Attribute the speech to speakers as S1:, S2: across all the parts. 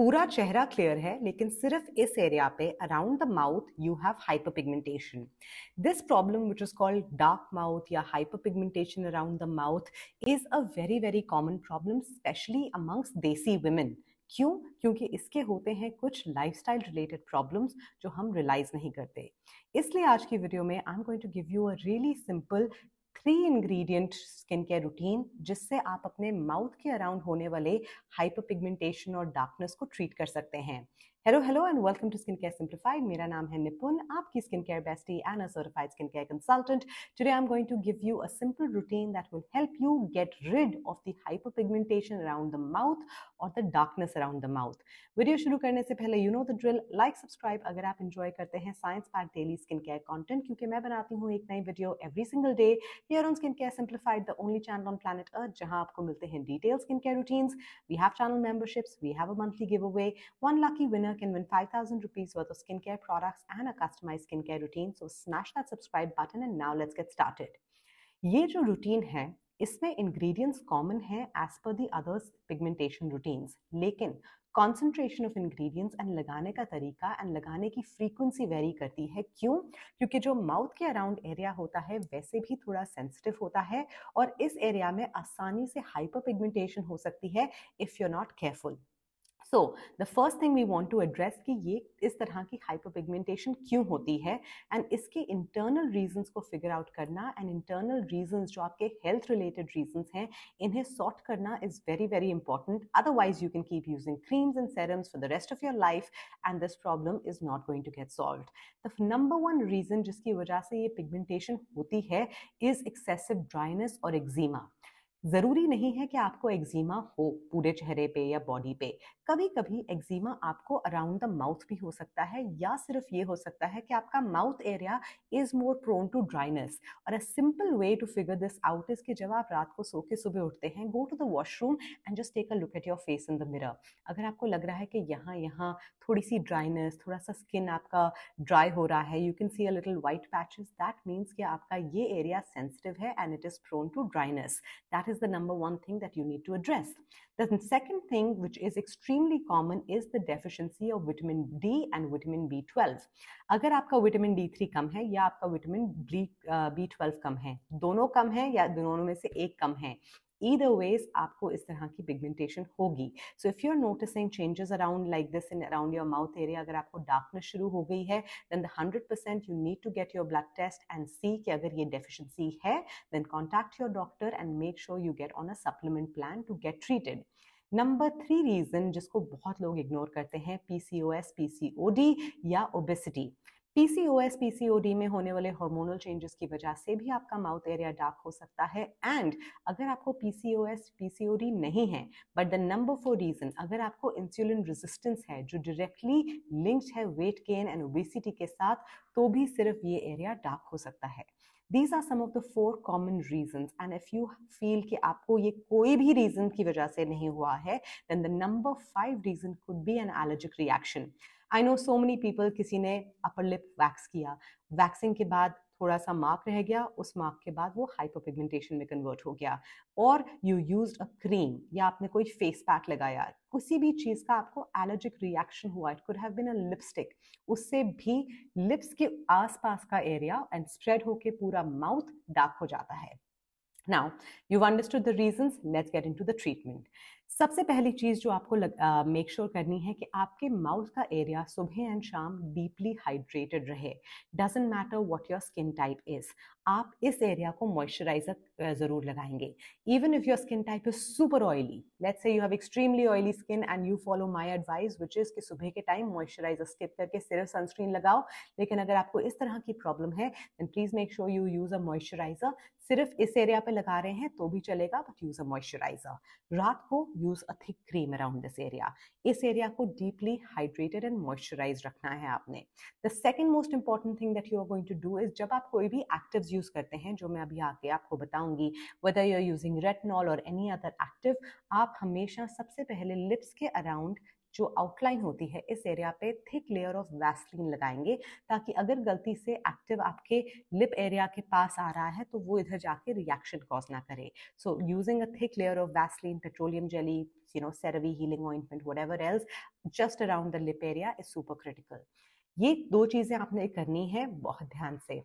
S1: पूरा चेहरा क्लियर है लेकिन सिर्फ इस एरिया पे around the mouth you have hyperpigmentation. This problem which is called dark mouth या hyperpigmentation around the mouth is a very very common problem specially amongst desi women. क्यों? क्योंकि इसके होते हैं कुछ लाइफस्टाइल रिलेटेड प्रॉब्लम्स जो हम रियलाइज नहीं करते. इसलिए आज की वीडियो में I am going to give you a really simple 3 ingredient skin care routine जिससे आप अपने माउथ के अराउंड होने वाले हाइपरपिगमेंटेशन और डार्कनेस को ट्रीट कर सकते हैं. Hello and welcome to skin care simplified. मेरा नाम है निपुन, आपकी skin care bestie and a certified skin care consultant. Today I am going to give you a simple routine that will help you get rid of the hyperpigmentation around the mouth और the darkness around the mouth. Video शुरू करने से पहले you know the drill, like subscribe अगर आप enjoy करते हैं science packed daily skin care content, क्योंकि मैं बनाती हूँ एक नई video every single day here on Skin Care Simplified, the only channel on planet Earth जहां आपको मिलते हैं detailed skincare routines. We have channel memberships, we have a monthly giveaway. One lucky winner can win 5,000 rupees worth of skincare products and a customized skincare routine. So smash that subscribe button and now let's get started. ये जो routine है इसमें ingredients common हैं as per the others pigmentation routines, लेकिन concentration of ingredients and लगाने का तरीका and लगाने की फ्रीक्वेंसी वेरी करती है. क्यों? क्योंकि जो माउथ के अराउंड एरिया होता है वैसे भी थोड़ा सेंसिटिव होता है और इस एरिया में आसानी से हाइपर पिगमेंटेशन हो सकती है if you are not careful. So the first thing we want to address कि ये इस तरह की hyperpigmentation क्यों होती है and इसके internal reasons को figure out करना and internal reasons जो आपके health related reasons हैं इन्हें sort करना is very very important. Otherwise you can keep using creams and serums for the rest of your life and this problem is not going to get solved. The number one reason जिसकी वजह से ये pigmentation होती है is excessive dryness और eczema. जरूरी नहीं है कि आपको एक्जिमा हो पूरे चेहरे पे या बॉडी पे. कभी कभी एक्जिमा आपको अराउंड द माउथ भी हो सकता है या सिर्फ ये हो सकता है कि आपका mouth area is more prone to dryness. और a simple way to figure this out is कि जब आप रात को सो के सुबह उठते हैं, go to the washroom and just take a look at your face in the mirror. अगर आपको लग रहा है कि यहाँ थोड़ी सी ड्राइनेस, थोड़ा सा स्किन आपका ड्राई हो रहा है, you can see a little white patches, that means कि आपका ये एरिया सेंसिटिव है and it is prone to dryness. That is the number one thing that you need to address. The second thing, which is extremely common, is the deficiency of vitamin D and vitamin B12. अगर आपका vitamin D3 कम है या आपका vitamin B12 कम है, दोनों कम है या दोनों में से एक कम है, either ways आपको इस तरह की पिगमेंटेशन होगी. So if you're noticing changes around like this in around your mouth area, अगर आपको डार्कनेस शुरू हो गई है, then the 100% you need to get your blood test and see कि अगर ये deficiency है, then contact your doctor and make sure you get on a supplement plan to get treated. Number 3 reason जिसको बहुत लोग इग्नोर करते हैं, PCOS, PCOD या ओबेसिटी. PCOS, PCOD में होने वाले हार्मोनल चेंजेस की वजह से भी आपका माउथ एरिया डार्क हो सकता है. एंड अगर आपको PCOS, PCOD नहीं है, बट द नंबर 4 रीजन, अगर आपको इंसुलिन रेजिस्टेंस है जो डायरेक्टली लिंक्ड है वेट गेन एंड ओबेसिटी के साथ, तो भी सिर्फ ये एरिया डार्क हो सकता है. These are some of the 4 common reasons, and if you feel कि आपको ये कोई भी reason की वजह से नहीं हुआ है, then the number 5 reason could be an allergic reaction. I know so many people, किसी ने upper lip wax किया, वैक्सिंग के बाद थोड़ा सा मार्क रह गया, उस मार्क के बाद वो हाइपरपिगमेंटेशन में कन्वर्ट हो गया. और यू यूज्ड अ क्रीम या आपने कोई फेस पैक लगाया, किसी भी चीज का आपको एलर्जिक रिएक्शन हुआ, it could have been a lipstick, उससे भी लिप्स के आसपास का एरिया एंड स्प्रेड होके पूरा माउथ डार्क हो जाता है. Now, you've understood the reasons. Let's get into the treatment. सबसे पहली चीज जो आपको मेक श्योर करनी है कि आपके माउथ का एरिया सुबह एंड शाम डीपली हाइड्रेटेड रहे. Doesn't matter what your skin type is, आप इस एरिया को मॉइस्चराइजर जरूर लगाएंगे. Even if your skin type is super oily, let's say you have extremely oily skin and you follow my advice which is कि सुबह के time moisturiser skip करके सिर्फ सनस्क्रीन लगाओ. लेकिन अगर आपको इस तरह की प्रॉब्लम है then please make sure you use a moisturiser. सिर्फ इस एरिया पे लगा रहे हैं तो भी चलेगा, बट यूज अ मॉइस्चराइजर. रात को use a thick cream around this area. इस एरिया को डीपली हाइड्रेटेड एंड मॉइस्चराइज रखना है आपने. The second most important thing that you are going to do is, जब आप कोई भी एक्टिव्स यूज करते हैं, जो मैं अभी आके आपको बताऊंगी, whether you're using retinol or any other active, आप हमेशा सबसे पहले लिप्स के अराउंड जो आउटलाइन होती है इस एरिया पे थिक लेयर ऑफ वैसलीन लगाएंगे, ताकि अगर गलती से एक्टिव आपके लिप एरिया के पास आ रहा है तो वो इधर जाके रिएक्शन कॉज ना करे. So using a thick layer of Vaseline, petroleum jelly, CeraVe healing ointment, whatever else, just around the lip area is super critical. ये 2 चीजें आपने करनी है बहुत ध्यान से.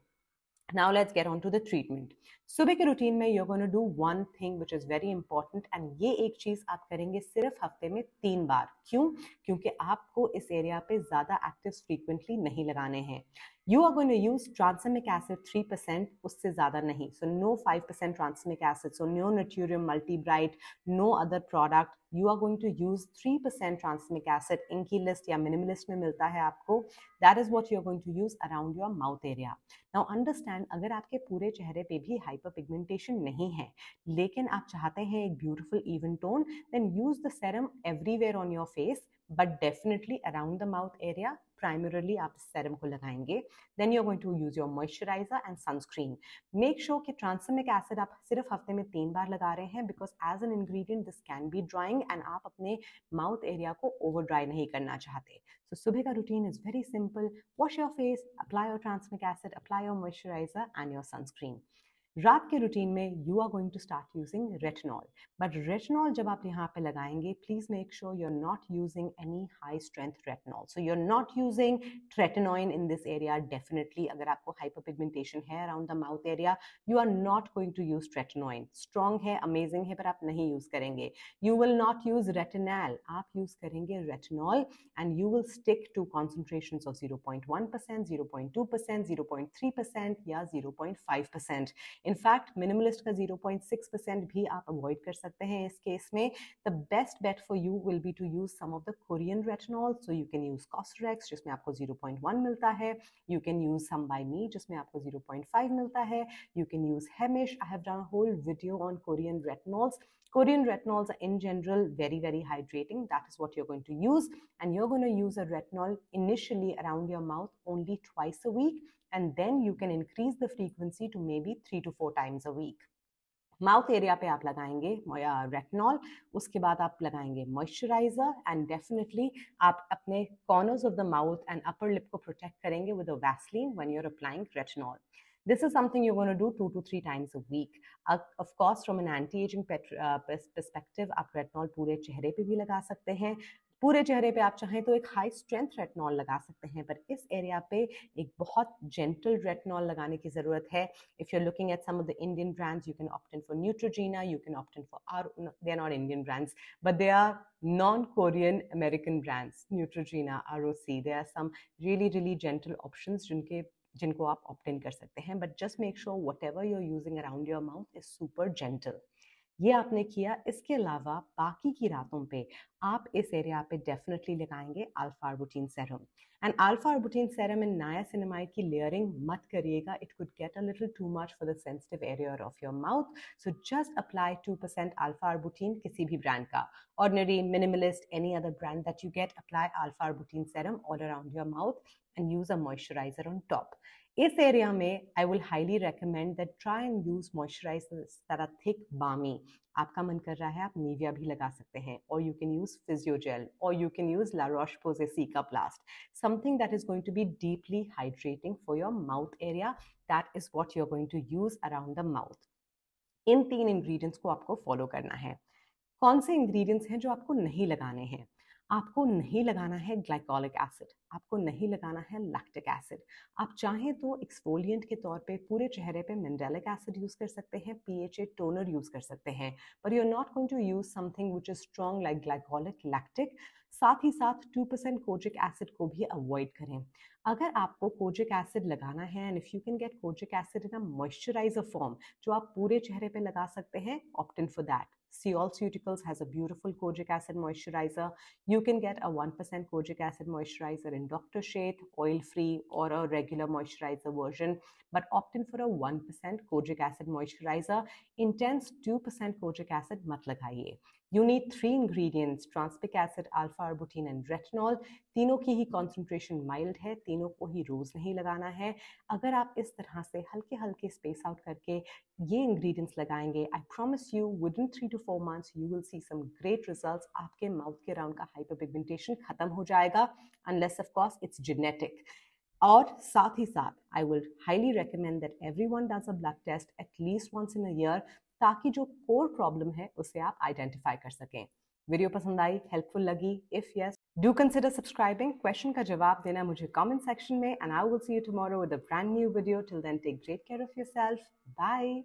S1: Now let's get on to the treatment. सुबह के रूटीन में you're going to do one thing which is very important, and ये एक चीज आप करेंगे सिर्फ हफ्ते में 3 बार. क्यों? क्योंकि आपको इस एरिया पे ज्यादा एक्टिव्स फ्रीक्वेंटली नहीं लगाने हैं. You are going to use tranexamic acid 3%, उससे ज्यादा नहीं. So no 5% tranexamic acid, so no Naturium Multi-Bright, no other product. You are going to use 3% tranexamic acid. इनकी लिस्ट या मिनिमलिस्ट में मिलता है आपको. That is what you're going to use around your mouth area. Now understand, अगर आपके पूरे चेहरे पे भी hyperpigmentation नहीं है, लेकिन आप चाहते हैं एक beautiful even tone, then use the serum everywhere on your face, but definitely around the mouth area. Primarily आप serum को लगाएंगे. Then you're going to use your moisturizer and sunscreen. Make sure कि tranexamic acid आप सिर्फ हफ्ते में 3 बार लगा रहे हैं, because as an ingredient this can be drying and आप अपने mouth area को over dry नहीं करना चाहते. So सुबह का routine is very simple. Wash your face, apply your tranexamic acid, apply your moisturizer and your sunscreen. रात के रूटीन में you are going to start using retinol. But retinol जब आप यहाँ पे लगाएंगे, please make sure you are not using any high strength retinol. So you are not using tretinoin in this area. Definitely अगर आपको hyperpigmentation है around the mouth area, you are not going to use tretinoin. Strong है, amazing है, पर आप नहीं use करेंगे. You will not use retinol, आप यूज करेंगे retinol, and you will stick to concentrations of 0.1%, 0.2%, 0.3% या 0.5%. इनफैक्ट मिनिमलिस्ट का 0.6% भी आप अवॉइड कर सकते हैं इस केस में. The best bet for you will be to use some of the Korean retinol. So you can use COSRX जिसमें आपको 0.1 मिलता है. You can use some by mi जिसमें आपको 0.5 मिलता है. You can use heimish. I have done a whole video on Korean retinols. Korean retinols are in general very, very hydrating. That is what you're going to use. And you're going to use a retinol initially around your mouth only twice a week. And then you can increase the frequency to maybe 3 to 4 times a week. Mouth area पे आप लगाएंगे retinol, उसके बाद आप लगाएंगे moisturiser, and definitely आप अपने corners of the mouth and upper lip को प्रोटेक्ट करेंगे with a Vaseline when you are applying retinol. This is something you're going to do 2 to 3 times a week. Of course, from an anti-aging perspective, आप retinol पूरे चेहरे पे भी लगा सकते हैं. पूरे चेहरे पे आप चाहें तो एक हाई स्ट्रेंथ रेटिनॉल लगा सकते हैं, पर इस एरिया पे एक बहुत जेंटल रेटिनॉल लगाने की जरूरत है. If you are looking at some of the Indian brands, you can opt in for Neutrogena, you can opt in for they are not Indian brands, but they are non-Korean American brands. Neutrogena, ROC, there are some really, really gentle options जिनको आप opt इन कर सकते हैं. But just make sure whatever you are using around your mouth is super gentle. ये आपने किया. इसके अलावा बाकी की रातों पे आप इस एरिया पे डेफिनेटली लगाएंगे alpha arbutin serum. And alpha arbutin serum in niacinamide की लेयरिंग मत करिएगा. It could get a little too much for the sensitive area of your mouth. So just apply 2% alpha arbutin किसी भी brand का, ordinary, minimalist, any other brand that you get. Apply alpha arbutin serum all around your mouth and use a moisturizer on top. इस area में I will highly recommend that try and use moisturizers that are thick, balmy. आपका मन कर रहा है आप Nivea भी लगा सकते हैं, or you can use Physiogel, or you can use La Roche-Posay Cicaplast. Something that is going to be deeply hydrating for your mouth area. That is what you're going to use around the mouth. In 3 ingredients को आपको follow करना है. कौन से ingredients हैं जो आपको नहीं लगाने हैं? आपको नहीं लगाना है ग्लाइकोलिक एसिड, आपको नहीं लगाना है लैक्टिक एसिड. आप चाहें तो एक्सफोलिएंट के तौर पे पूरे चेहरे पे मिनरलिक एसिड यूज कर सकते हैं, PHA टोनर यूज कर सकते हैं, पर you are not going to use something which is strong like glycolic, lactic. साथ ही साथ 2% कोजिक एसिड को भी अवॉइड करें. अगर आपको कोजिक एसिड लगाना है, and if you can get kojic acid in a moisturiser form जो आप पूरे चेहरे पे लगा सकते हैं, opt in for that. Ciolceuticals has a beautiful kojic acid moisturizer. You can get a 1% kojic acid moisturizer in Dr. Sheth, oil-free, or a regular moisturizer version. But opt in for a 1% kojic acid moisturizer. Intense 2% kojic acid mat lagaiye. You need 3 ingredients, transpic acid, alpha arbutin and retinol. तीनों की ही concentration mild है, तीनों को ही रोज नहीं लगाना है. अगर आप इस तरह से हल्के हल्के स्पेस आउट करके ये ingredients लगाएंगे, I promise you within 3 to 4 months you will see some great results. आपके माउथ के राउंड का hyperpigmentation खत्म हो जाएगा, unless of course it's genetic. और साथ ही साथ I will highly recommend that everyone does a blood test at least once in a year, ताकि जो कोर प्रॉब्लम है उसे आप आइडेंटिफाई कर सकें. वीडियो पसंद आई, हेल्पफुल लगी? If yes, do consider subscribing. Question का जवाब देना मुझे कमेंट सेक्शन में, and I will see you tomorrow with a brand new video. Till then take great care of yourself. Bye.